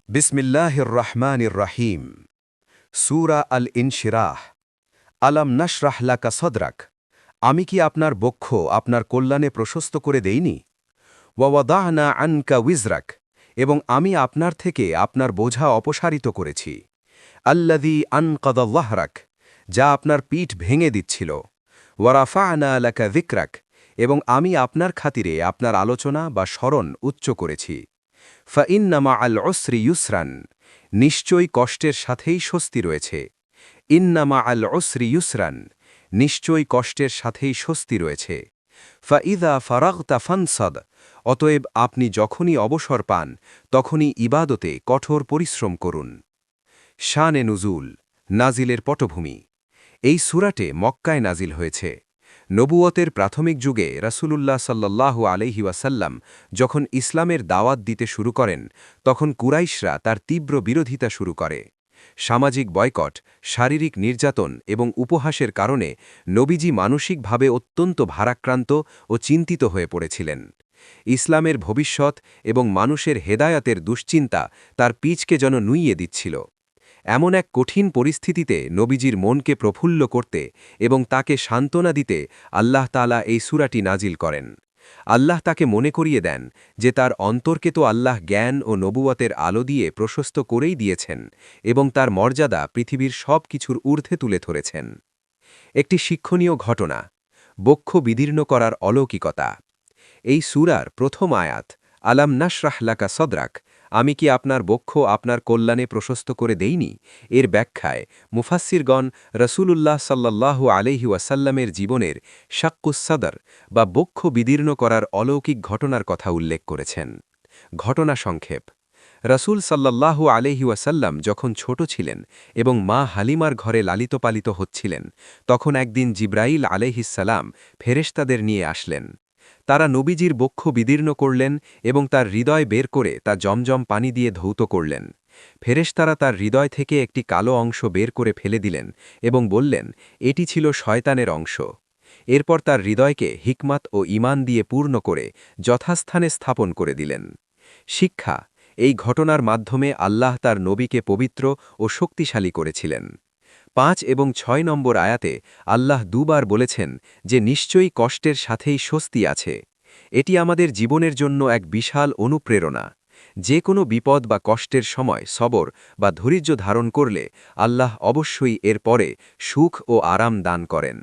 বিসমিল্লাহির রহমানির রহিম সূরা আল ইনশিরাহ আলাম নাশরাহ লাকা সদরাক আমি কি আপনার বক্ষ আপনার কল্যাণে প্রশস্ত করে দেইনি ওয়াওয়াদানা আনকা উইজরাক এবং আমি আপনার থেকে আপনার বোঝা অপসারিত করেছি আল্লাযী আনকাদা যাহরাক যা আপনার পিঠ ভেঙে দিচ্ছিল ওয়ারাফা'না লাকা যিকরাক এবং আমি আপনার খাতিরে আপনার আলোচনা বা স্মরণ উচ্চ করেছি ফাইন্না মা'আল উসরি ইউসরান নিশ্চয়ই কষ্টের সাথেই স্বস্তি রয়েছে ইন্না মা'আল উসরি ইউসরান নিশ্চয়ই কষ্টের সাথেই স্বস্তি রয়েছে ফাইদা ফারাগতা ফানসাদ অতএব আপনি যখনই অবসর পান তখনই ইবাদতে কঠোর পরিশ্রম করুন শানে নুজুল নাজিলের পটভূমি এই সূরাটে মক্কায় নাজিল হয়েছে নবুয়তের প্রাথমিক যুগে রাসূলুল্লাহ সাল্লাল্লাহু আলাইহি ওয়াসাল্লাম যখন ইসলামের দাওয়াত দিতে শুরু করেন তখন কুরাইশরা তার তীব্র বিরোধিতা শুরু করে সামাজিক বয়কট শারীরিক নির্যাতন এবং উপহাসের কারণে নবীজি মানসিকভাবে অত্যন্ত ভারাক্রান্ত ও চিন্তিত হয়ে পড়েছিলেন ইসলামের ভবিষ্যৎ এবং মানুষের হেদায়াতের দুশ্চিন্তা তার পিচকে যেন নুইয়ে দিচ্ছিল এমন এক কঠিন পরিস্থিতিতে নবীজির মনকে প্রফুল্ল করতে এবং তাকে সান্ত্বনা দিতে আল্লাহ তাআলা এই সূরাটি নাজিল করেন আল্লাহ তাকে মনে করিয়ে দেন যে তার অন্তরকে তো আল্লাহ জ্ঞান ও নবুয়তের আলো দিয়ে প্রশস্ত করেই দিয়েছেন এবং তার মর্যাদা পৃথিবীর সব কিছুর ঊর্ধ্বে তুলে ধরেছেন একটি শিক্ষণীয় ঘটনা বক্ষ বিদীর্ণ করার অলৌকিকতা এই সূরার প্রথম আয়াত আলাম নাশরাহ লাকা সদরাক আমি কি আপনার বক্ষ আপনার কল্যাণে প্রশস্ত করে দেইনি এর ব্যাখ্যায় মুফাসসিরগণ রাসূলুল্লাহ সাল্লাল্লাহু আলাইহি ওয়াসাল্লামের জীবনের শাক্কুস সদর বা বক্ষ বিদীর্ণ করার অলৌকিক ঘটনার কথা উল্লেখ করেছেন ঘটনা সংক্ষেপ রাসূল সাল্লাল্লাহু আলাইহি ওয়াসাল্লাম যখন ছোট ছিলেন এবং মা হালিমার ঘরে লালিতপালিত হচ্ছিলেন তখন একদিন জিব্রাইল আলাইহিসসালাম ফেরেশতাদের নিয়ে আসলেন তারা নবীজির বক্ষ বিদীর্ণ করলেন এবং তার হৃদয় বের করে তা জমজম পানি দিয়ে ধৌত করলেন ফেরেশতারা তার হৃদয় থেকে একটি কালো অংশ বের করে ফেলে দিলেন এবং বললেন এটি ছিল শয়তানের অংশ এরপর তার হৃদয়কে হিকমাত ও ঈমান দিয়ে পূর্ণ করে যথাস্থানে স্থাপন করে দিলেন শিক্ষা এই ঘটনার মাধ্যমে আল্লাহ তার নবীকে পবিত্র ও শক্তিশালী করেছিলেন ৫ এবং ৬ নম্বর আয়াতে আল্লাহ দুবার বলেছেন যে নিশ্চয়ই কষ্টের সাথেই স্বস্তি আছে এটি আমাদের জীবনের জন্য এক বিশাল অনুপ্রেরণা যে কোনো বিপদ বা কষ্টের সময় সবর বা ধৈর্য ধারণ করলে আল্লাহ অবশ্যই এর পরে সুখ ও আরাম দান করেন